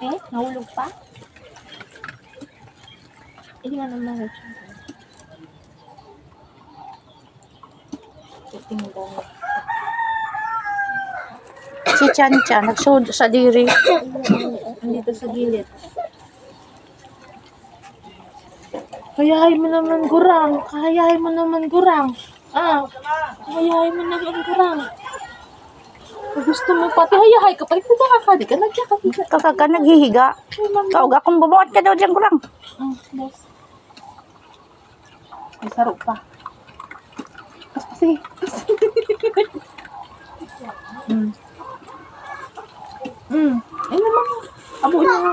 Eh, nahulog pa? Hindi nga naman na siya. Tingnan. Si Chan Chan, nagsud sa diri. Andito sa gilid. Kayahay mo naman gurang. Kayahay mo naman gurang. Kayahay mo naman gurang. Kung gusto mo pati hayahay ka pa. Ito ka, di ka nagkakatiga. Kaka naghihiga. Kauga kung bumuot ka daw dyan kurang. Boss. May sarap pa. Sige. Ay naman. Abo na nga.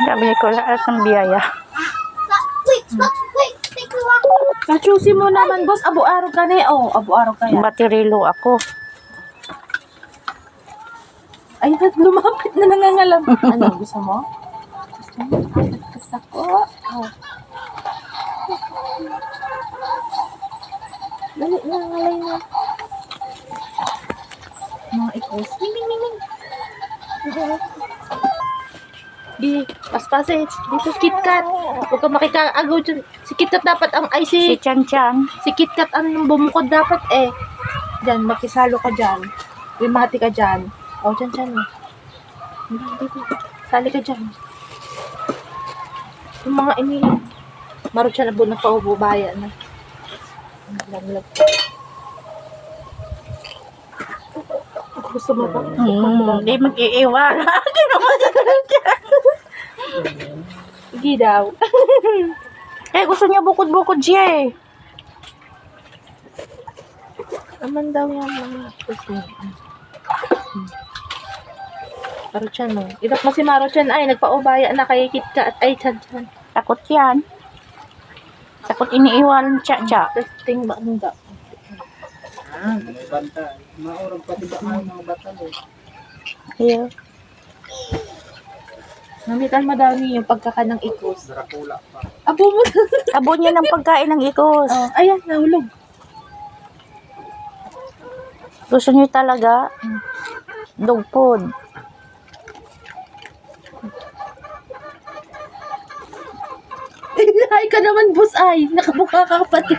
Sabi ko lahat ng biyaya. Kachusi mo naman, boss. Abo-araw ka na eh. Oh, abo-araw ka yan. Batirilo ako. Ay, lumapit na nangangalam. Ano, gusto mo? Gusto mo? Gusto ko. Oh. Dali, nangangalay na. Mga ikos. Ming. Di, paspasin. Dito, KitKat. Huwag ka makikaagaw dyan. Si KitKat dapat ang, ay Si Chan Chan. si KitKat ang bumukod dapat eh. Diyan, makisalo ka dyan. Rimati ka dyan. O, dyan. Dito. Sali ka dyan. Yung mga ini, marot siya na buong nakaubo-baya na. Lamlag. Gusto mo ba? Hindi mag-iiwala. Sige daw. Eh, gusto niya bukod-bukod siya eh. Aman daw yan mga gusto mo. Marochan mo. Idak mo si Marochan ay nagpaubaya na kay KitKat ay Chan. Takot yan. Takot iniiwalan siya. Testing ba ang daw? May banta. Maurang pati ba mga bata mo? Yeah. Namitan mo daw niyo yung pagkakanang ikos. Dracula pa. Abo mo. Abo niya ng pagkain ng ikos. Oh, ayan, nahulog. Gusto niyo talaga dog food. Ay ka naman, boss ay. Nakabuka ka pati.